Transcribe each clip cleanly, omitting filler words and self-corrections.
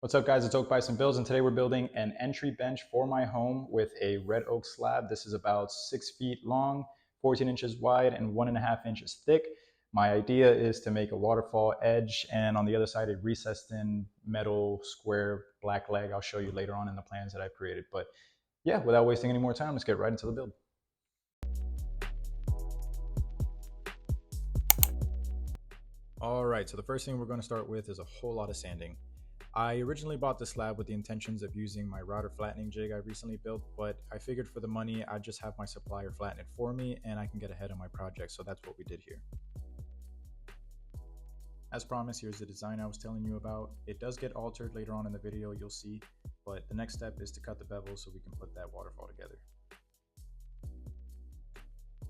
What's up, guys? It's Oak by Some Builds, and today we're building an entry bench for my home with a red oak slab. This is about 6 feet long, 14 inches wide, and 1.5 inches thick. My idea is to make a waterfall edge, and on the other side, a recessed in metal square black leg. I'll show you later on in the plans that I've created. But yeah, without wasting any more time, let's get right into the build. All right, so the first thing we're going to start with is a whole lot of sanding. I originally bought the slab with the intentions of using my router flattening jig I recently built, but I figured for the money, I'd just have my supplier flatten it for me and I can get ahead of my project, so that's what we did here. As promised, here's the design I was telling you about. It does get altered later on in the video, you'll see, but the next step is to cut the bevel so we can put that waterfall together.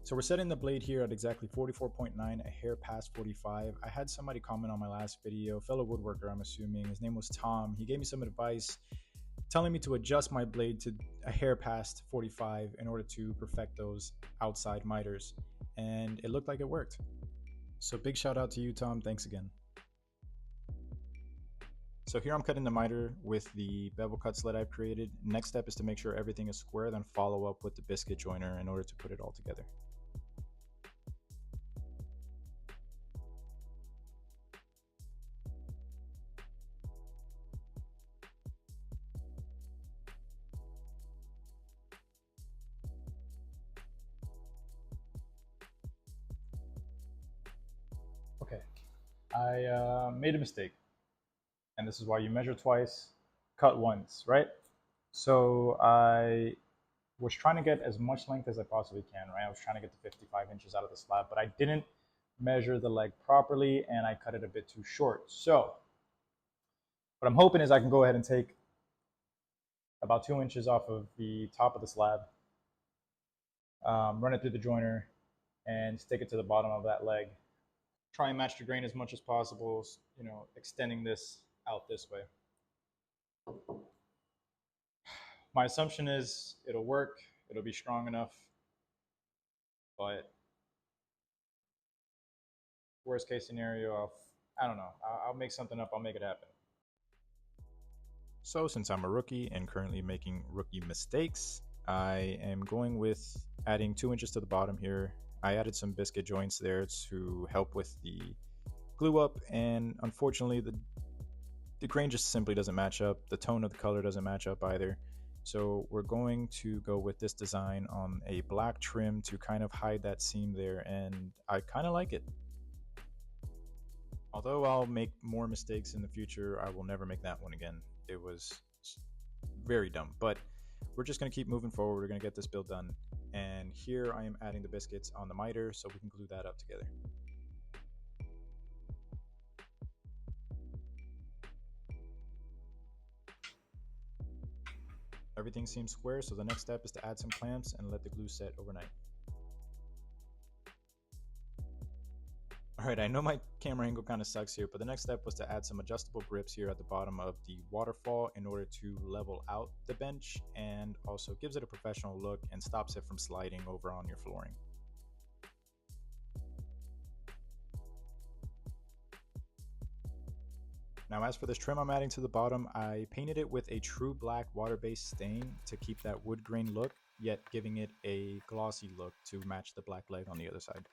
So we're setting the blade here at exactly 44.9, a hair past 45. I had somebody comment on my last video, fellow woodworker I'm assuming, his name was Tom. He gave me some advice telling me to adjust my blade to a hair past 45 in order to perfect those outside miters, and it looked like it worked. So big shout out to you, Tom, thanks again. So here I'm cutting the miter with the bevel cut sled I've created. Next step is to make sure everything is square, then follow up with the biscuit joiner in order to put it all together. Okay, I made a mistake, and this is why you measure twice, cut once, right? So I was trying to get as much length as I possibly can, right? I was trying to get the 55 inches out of the slab, but I didn't measure the leg properly, and I cut it a bit too short. So what I'm hoping is I can go ahead and take about 2 inches off of the top of the slab, run it through the joiner, and stick it to the bottom of that leg. Try and match the grain as much as possible, extending this out this way. My assumption is it'll work, it'll be strong enough, but worst case scenario, I don't know, I'll make something up, I'll make it happen. So since I'm a rookie and currently making rookie mistakes, I am going with adding 2 inches to the bottom here. I added some biscuit joints there to help with the glue up, and unfortunately the grain just simply doesn't match up. The tone of the color doesn't match up either. So we're going to go with this design on a black trim to kind of hide that seam there, and I kind of like it. Although I'll make more mistakes in the future, I will never make that one again. It was very dumb, but we're just going to keep moving forward. We're going to get this build done. And here I am adding the biscuits on the miter so we can glue that up together. Everything seems square, so the next step is to add some clamps and let the glue set overnight. Alright, I know my camera angle kind of sucks here, but the next step was to add some adjustable grips here at the bottom of the waterfall in order to level out the bench, and also gives it a professional look and stops it from sliding over on your flooring. Now as for this trim I'm adding to the bottom, I painted it with a true black water-based stain to keep that wood grain look, yet giving it a glossy look to match the black leg on the other side.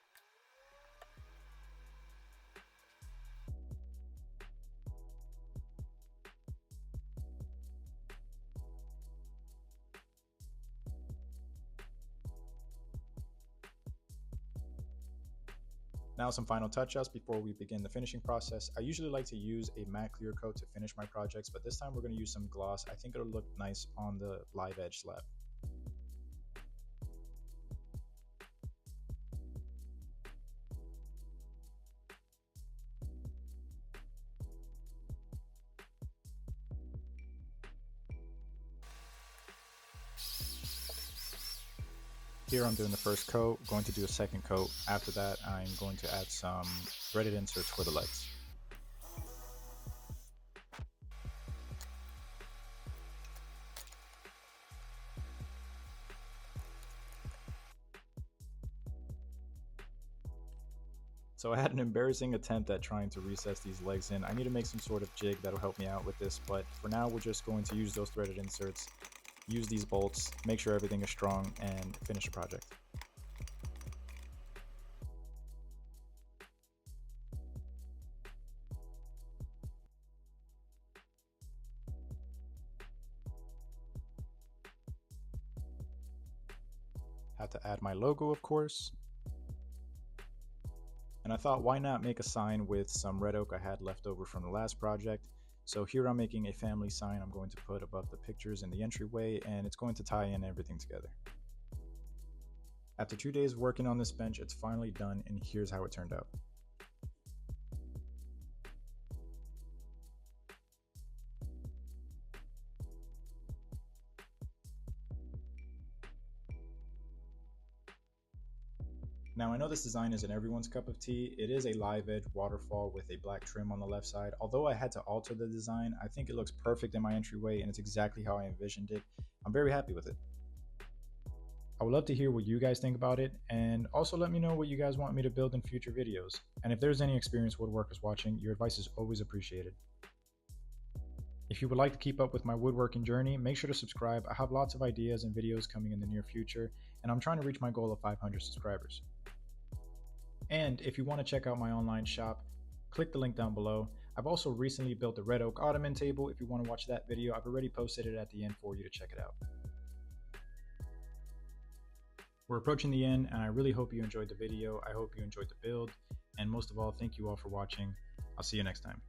Now some final touch-ups before we begin the finishing process. I usually like to use a matte clear coat to finish my projects, but this time we're going to use some gloss. I think it'll look nice on the live edge slab. Here I'm doing the first coat, going to do a second coat. After that, I'm going to add some threaded inserts for the legs. So I had an embarrassing attempt at trying to recess these legs in. I need to make some sort of jig that'll help me out with this, but for now we're just going to use those threaded inserts, use these bolts, make sure everything is strong, and finish the project. Had to add my logo, of course. And I thought, why not make a sign with some red oak I had left over from the last project. So here I'm making a family sign I'm going to put above the pictures in the entryway, and it's going to tie in everything together. After 2 days working on this bench, it's finally done, and here's how it turned out. Now I know this design isn't everyone's cup of tea. It is a live edge waterfall with a black trim on the left side. Although I had to alter the design, I think it looks perfect in my entryway and it's exactly how I envisioned it. I'm very happy with it. I would love to hear what you guys think about it, and also let me know what you guys want me to build in future videos. And if there's any experienced woodworkers watching, your advice is always appreciated. If you would like to keep up with my woodworking journey, make sure to subscribe. I have lots of ideas and videos coming in the near future, and I'm trying to reach my goal of 500 subscribers. And if you want to check out my online shop, click the link down below. I've also recently built a red oak ottoman table. If you want to watch that video, I've already posted it at the end for you to check it out. We're approaching the end, and I really hope you enjoyed the video. I hope you enjoyed the build, and most of all, thank you all for watching. I'll see you next time.